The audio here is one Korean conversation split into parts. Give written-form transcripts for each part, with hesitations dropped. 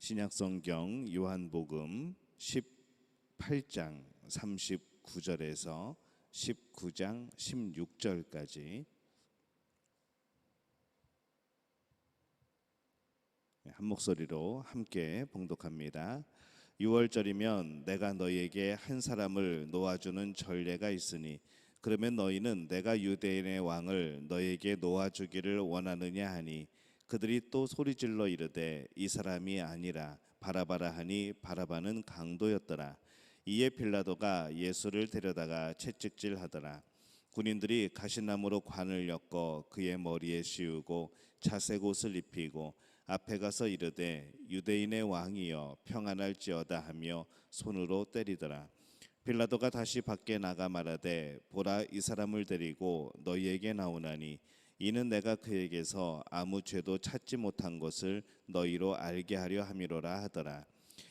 신약성경 요한복음 18장 39절에서 19장 16절까지 한 목소리로 함께 봉독합니다. 6월절이면 내가 너희에게 한 사람을 놓아주는 전례가 있으니 그러면 너희는 내가 유대인의 왕을 너희에게 놓아주기를 원하느냐 하니 그들이 또 소리질러 이르되 이 사람이 아니라 바라바라 하니 바라바는 강도였더라. 이에 빌라도가 예수를 데려다가 채찍질하더라. 군인들이 가시나무로 관을 엮어 그의 머리에 씌우고 자색 옷을 입히고 앞에 가서 이르되 유대인의 왕이여 평안할지어다 하며 손으로 때리더라. 빌라도가 다시 밖에 나가 말하되 보라 이 사람을 데리고 너희에게 나오나니 이는 내가 그에게서 아무 죄도 찾지 못한 것을 너희로 알게 하려 함이로라 하더라.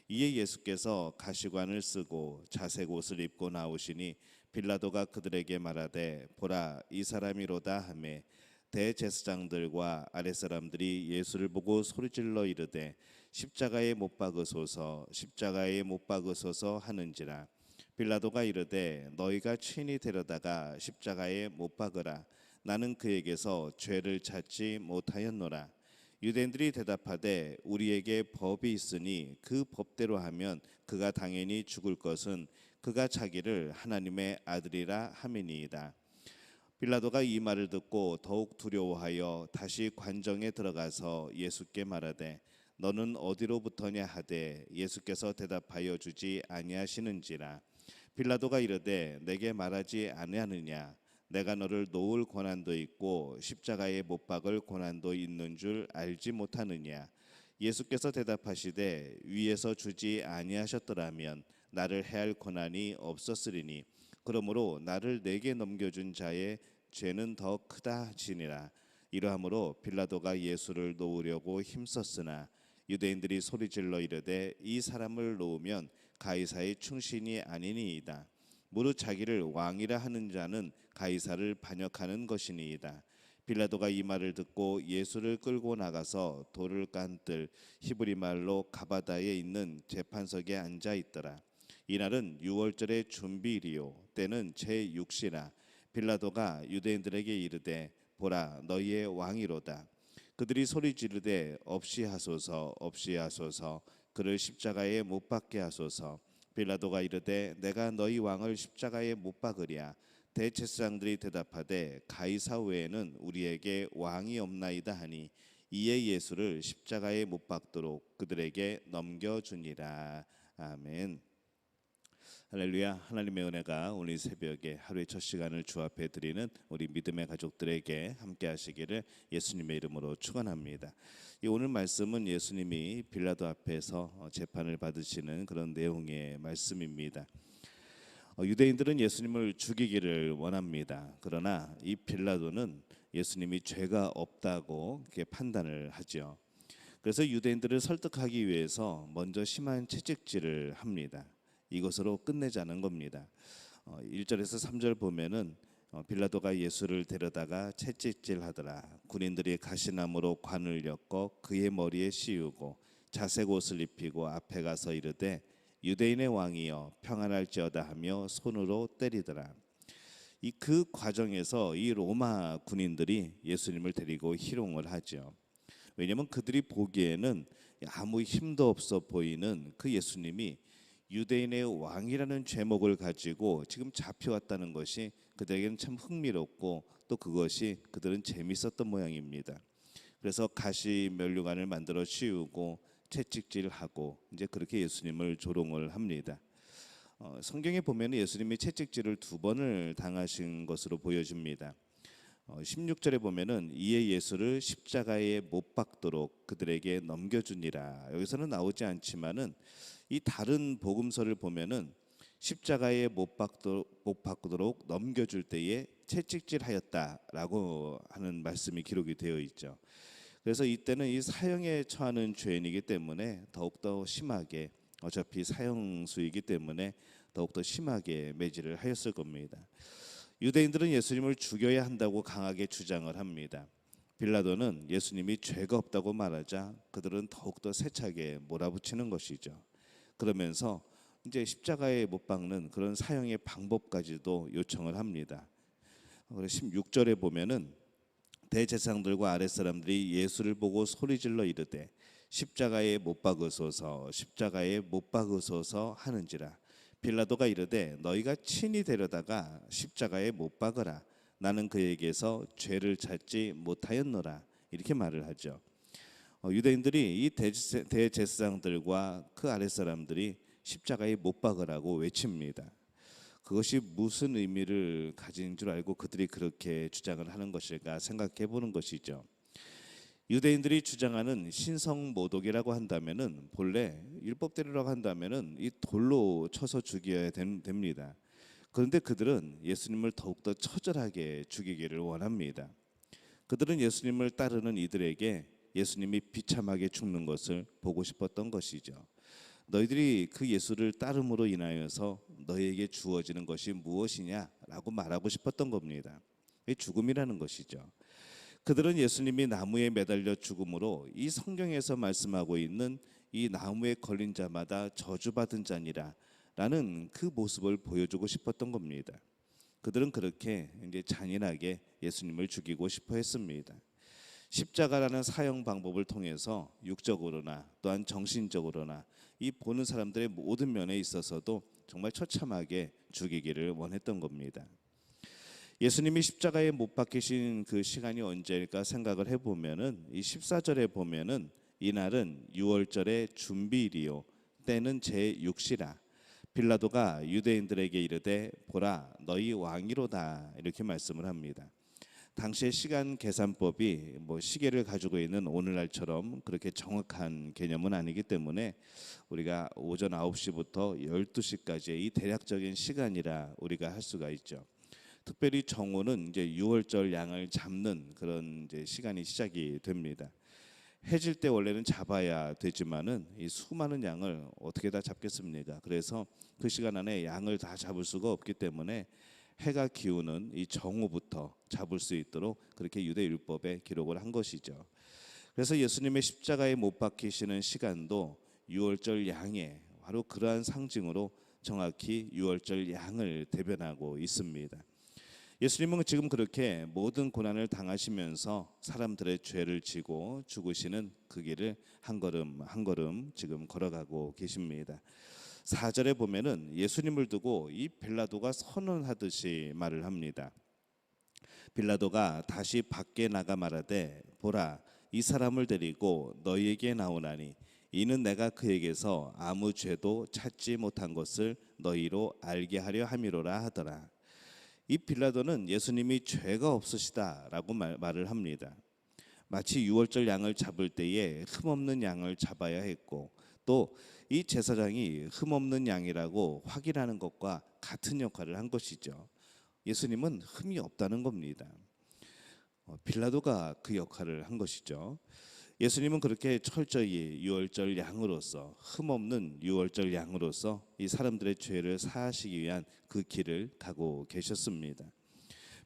이에 예수께서 가시관을 쓰고 자색 옷을 입고 나오시니 빌라도가 그들에게 말하되 보라 이 사람이로다 하매 대제사장들과 아랫사람들이 예수를 보고 소리질러 이르되 십자가에 못 박으소서 십자가에 못 박으소서 하는지라. 빌라도가 이르되 너희가 친히 데려다가 십자가에 못 박으라. 나는 그에게서 죄를 찾지 못하였노라. 유대인들이 대답하되 우리에게 법이 있으니 그 법대로 하면 그가 당연히 죽을 것은 그가 자기를 하나님의 아들이라 함이니이다. 빌라도가 이 말을 듣고 더욱 두려워하여 다시 관정에 들어가서 예수께 말하되 너는 어디로부터냐 하되 예수께서 대답하여 주지 아니하시는지라. 빌라도가 이르되 내게 말하지 아니하느냐 내가 너를 놓을 고난도 있고 십자가에 못 박을 고난도 있는 줄 알지 못하느냐. 예수께서 대답하시되 위에서 주지 아니하셨더라면 나를 해할 고난이 없었으리니 그러므로 나를 내게 넘겨준 자의 죄는 더 크다 하시니라. 이러함으로 빌라도가 예수를 놓으려고 힘썼으나 유대인들이 소리질러 이르되 이 사람을 놓으면 가이사의 충신이 아니니이다. 무릇 자기를 왕이라 하는 자는 가이사를 반역하는 것이니이다. 빌라도가 이 말을 듣고 예수를 끌고 나가서 돌을 깐뜰 히브리 말로 가바다에 있는 재판석에 앉아 있더라. 이날은 6월절의 준비일이요 때는 제6시라. 빌라도가 유대인들에게 이르되 보라 너희의 왕이로다. 그들이 소리 지르되 없이 하소서 없이 하소서 그를 십자가에 못 박게 하소서. 빌라도가 이르되 내가 너희 왕을 십자가에 못 박으랴. 대제사장들이 대답하되 가이사 외에는 우리에게 왕이 없나이다 하니 이에 예수를 십자가에 못 박도록 그들에게 넘겨주니라. 아멘. 할렐루야. 하나님의 은혜가 오늘 새벽에 하루의 첫 시간을 주 앞에 드리는 우리 믿음의 가족들에게 함께 하시기를 예수님의 이름으로 축원합니다. 오늘 말씀은 예수님이 빌라도 앞에서 재판을 받으시는 그런 내용의 말씀입니다. 유대인들은 예수님을 죽이기를 원합니다. 그러나 이 빌라도는 예수님이 죄가 없다고 이렇게 판단을 하죠. 그래서 유대인들을 설득하기 위해서 먼저 심한 채찍질을 합니다. 이것으로 끝내자는 겁니다. 1절에서 3절 보면은 빌라도가 예수를 데려다가 채찍질하더라. 군인들이 가시나무로 관을 엮어 그의 머리에 씌우고 자색 옷을 입히고 앞에 가서 이르되 유대인의 왕이여 평안할지어다 하며 손으로 때리더라. 그 과정에서 이 로마 군인들이 예수님을 데리고 희롱을 하죠. 왜냐하면 그들이 보기에는 아무 힘도 없어 보이는 그 예수님이 유대인의 왕이라는 제목을 가지고 지금 잡혀왔다는 것이 그들에게는 참 흥미롭고 또 그것이 그들은 재밌었던 모양입니다. 그래서 가시 면류관을 만들어 씌우고 채찍질하고 이제 그렇게 예수님을 조롱을 합니다. 성경에 보면 예수님이 채찍질을 2번을 당하신 것으로 보여집니다. 16절에 보면은 이에 예수를 십자가에 못 박도록 그들에게 넘겨주니라. 여기서는 나오지 않지만은 이 다른 복음서를 보면은 십자가에 못 박도록 넘겨줄 때에 채찍질하였다라고 하는 말씀이 기록이 되어 있죠. 그래서 이때는 이 사형에 처하는 죄인이기 때문에 더욱더 심하게 어차피 사형수이기 때문에 더욱더 심하게 매질을 하였을 겁니다. 유대인들은 예수님을 죽여야 한다고 강하게 주장을 합니다. 빌라도는 예수님이 죄가 없다고 말하자 그들은 더욱더 세차게 몰아붙이는 것이죠. 그러면서 이제 십자가에 못 박는 그런 사형의 방법까지도 요청을 합니다. 16절에 보면은 대제사장들과 아랫사람들이 예수를 보고 소리질러 이르되 십자가에 못 박으소서 십자가에 못 박으소서 하는지라. 빌라도가 이르되 너희가 친히 데려다가 십자가에 못 박으라. 나는 그에게서 죄를 찾지 못하였노라. 이렇게 말을 하죠. 유대인들이 이 대제사장들과 그 아랫사람들이 십자가에 못 박으라고 외칩니다. 그것이 무슨 의미를 가진 줄 알고 그들이 그렇게 주장을 하는 것일까 생각해 보는 것이죠. 유대인들이 주장하는 신성모독이라고 한다면은 본래 율법대로라고 한다면은 이 돌로 쳐서 죽여야 됩니다. 그런데 그들은 예수님을 더욱더 처절하게 죽이기를 원합니다. 그들은 예수님을 따르는 이들에게 예수님이 비참하게 죽는 것을 보고 싶었던 것이죠. 너희들이 그 예수를 따름으로 인하여서 너희에게 주어지는 것이 무엇이냐라고 말하고 싶었던 겁니다. 죽음이라는 것이죠. 그들은 예수님이 나무에 매달려 죽음으로 이 성경에서 말씀하고 있는 이 나무에 걸린 자마다 저주받은 자니라 라는 그 모습을 보여주고 싶었던 겁니다. 그들은 그렇게 이제 잔인하게 예수님을 죽이고 싶어 했습니다. 십자가라는 사형 방법을 통해서 육적으로나 또한 정신적으로나 이 보는 사람들의 모든 면에 있어서도 정말 처참하게 죽이기를 원했던 겁니다. 예수님이 십자가에 못 박히신 그 시간이 언제일까 생각을 해보면은 이 14절에 보면은 이날은 유월절의 준비일이요 때는 제6시라. 빌라도가 유대인들에게 이르되 보라 너희 왕이로다 이렇게 말씀을 합니다. 당시의 시간 계산법이 뭐 시계를 가지고 있는 오늘날처럼 그렇게 정확한 개념은 아니기 때문에 우리가 오전 9시부터 12시까지의 이 대략적인 시간이라 우리가 할 수가 있죠. 특별히 정오는 이제 유월절 양을 잡는 그런 이제 시간이 시작이 됩니다. 해질 때 원래는 잡아야 되지만은 이 수많은 양을 어떻게 다 잡겠습니까? 그래서 그 시간 안에 양을 다 잡을 수가 없기 때문에 해가 기우는 이 정오부터 잡을 수 있도록 그렇게 유대 율법에 기록을 한 것이죠. 그래서 예수님의 십자가에 못 박히시는 시간도 유월절 양의 바로 그러한 상징으로 정확히 유월절 양을 대변하고 있습니다. 예수님은 지금 그렇게 모든 고난을 당하시면서 사람들의 죄를 지고 죽으시는 그 길을 한 걸음 한 걸음 지금 걸어가고 계십니다. 4절에 보면은 예수님을 두고 이 빌라도가 선언하듯이 말을 합니다. 빌라도가 다시 밖에 나가 말하되 보라 이 사람을 데리고 너희에게 나오나니 이는 내가 그에게서 아무 죄도 찾지 못한 것을 너희로 알게 하려 함이로라 하더라. 이 빌라도는 예수님이 죄가 없으시다라고 말을 합니다. 마치 유월절 양을 잡을 때에 흠없는 양을 잡아야 했고 또 이 제사장이 흠없는 양이라고 확인하는 것과 같은 역할을 한 것이죠. 예수님은 흠이 없다는 겁니다. 빌라도가 그 역할을 한 것이죠. 예수님은 그렇게 철저히 유월절 양으로서 흠없는 유월절 양으로서 이 사람들의 죄를 사하시기 위한 그 길을 가고 계셨습니다.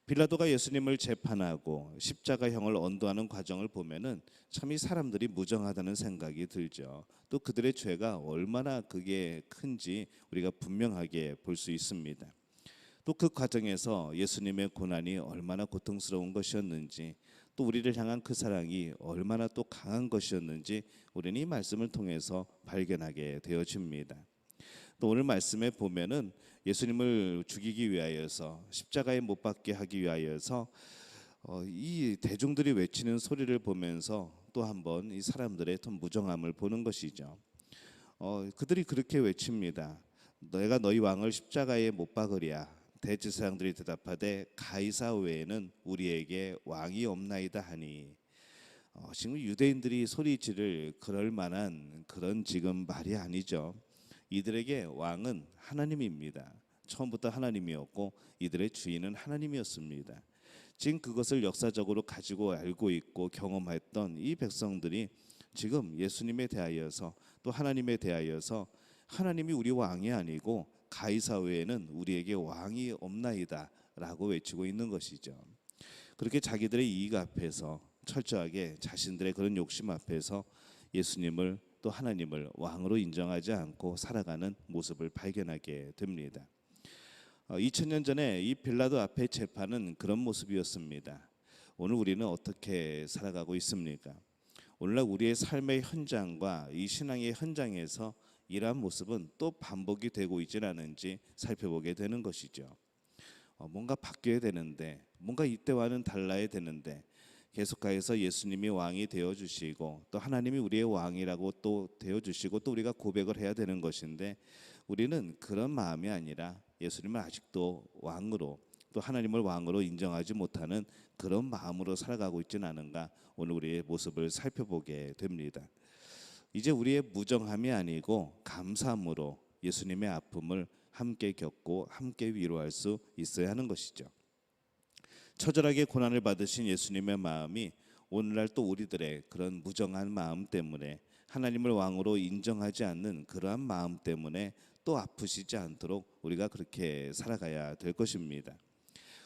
빌라도가 예수님을 재판하고 십자가형을 언도하는 과정을 보면은 참 이 사람들이 무정하다는 생각이 들죠. 또 그들의 죄가 얼마나 그게 큰지 우리가 분명하게 볼 수 있습니다. 또 그 과정에서 예수님의 고난이 얼마나 고통스러운 것이었는지 또 우리를 향한 그 사랑이 얼마나 또 강한 것이었는지 우리는 이 말씀을 통해서 발견하게 되어집니다. 또 오늘 말씀에 보면은 예수님을 죽이기 위하여서 십자가에 못 박게 하기 위하여서 이 대중들이 외치는 소리를 보면서 또 한번 이 사람들의 무정함을 보는 것이죠. 그들이 그렇게 외칩니다. 내가 너희 왕을 십자가에 못 박으랴. 대제사장들이 대답하되 가이사 외에는 우리에게 왕이 없나이다 하니 지금 유대인들이 소리지를 그럴 만한 그런 지금 말이 아니죠. 이들에게 왕은 하나님입니다. 처음부터 하나님이었고 이들의 주인은 하나님이었습니다. 지금 그것을 역사적으로 가지고 알고 있고 경험했던 이 백성들이 지금 예수님에 대하여서 또 하나님에 대하여서 하나님이 우리 왕이 아니고 가이사 외에는 우리에게 왕이 없나이다 라고 외치고 있는 것이죠. 그렇게 자기들의 이익 앞에서 철저하게 자신들의 그런 욕심 앞에서 예수님을 또 하나님을 왕으로 인정하지 않고 살아가는 모습을 발견하게 됩니다. 2000년 전에 이 빌라도 앞의 재판은 그런 모습이었습니다. 오늘 우리는 어떻게 살아가고 있습니까? 오늘날 우리의 삶의 현장과 이 신앙의 현장에서 이러한 모습은 또 반복이 되고 있지는 않은지 살펴보게 되는 것이죠. 뭔가 바뀌어야 되는데, 뭔가 이때와는 달라야 되는데, 계속하여서 예수님이 왕이 되어주시고 또 하나님이 우리의 왕이라고 또 되어주시고 또 우리가 고백을 해야 되는 것인데, 우리는 그런 마음이 아니라 예수님을 아직도 왕으로 또 하나님을 왕으로 인정하지 못하는 그런 마음으로 살아가고 있지는 않은가, 오늘 우리의 모습을 살펴보게 됩니다. 이제 우리의 무정함이 아니고 감사함으로 예수님의 아픔을 함께 겪고 함께 위로할 수 있어야 하는 것이죠. 처절하게 고난을 받으신 예수님의 마음이 오늘날 또 우리들의 그런 무정한 마음 때문에, 하나님을 왕으로 인정하지 않는 그러한 마음 때문에 또 아프시지 않도록 우리가 그렇게 살아가야 될 것입니다.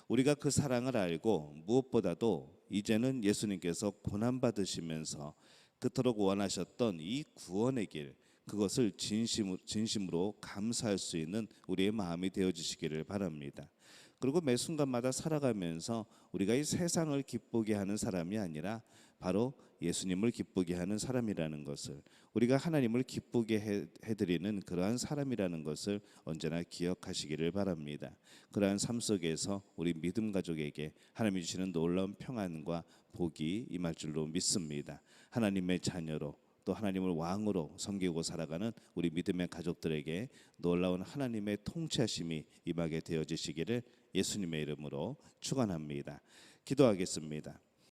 우리가 그 사랑을 알고 무엇보다도 이제는 예수님께서 고난 받으시면서 그토록 원하셨던 이 구원의 길, 그것을 진심으로 감사할 수 있는 우리의 마음이 되어주시기를 바랍니다. 그리고 매 순간마다 살아가면서 우리가 이 세상을 기쁘게 하는 사람이 아니라 바로 예수님을 기쁘게 하는 사람이라는 것을, 우리가 하나님을 기쁘게 해드리는 그러한 사람이라는 것을 언제나 기억하시기를 바랍니다. 그러한 삶 속에서 우리 믿음 가족에게 하나님이 주시는 놀라운 평안과 복이 임할 줄로 믿습니다. 하나님의 자녀로 또 하나님을 왕으로 섬기고 살아가는 우리 믿음의 가족들에게 놀라운 하나님의 통치하심이 임하게 되어지시기를 예수님의 이름으로 축원합니다. 기도하겠습니다.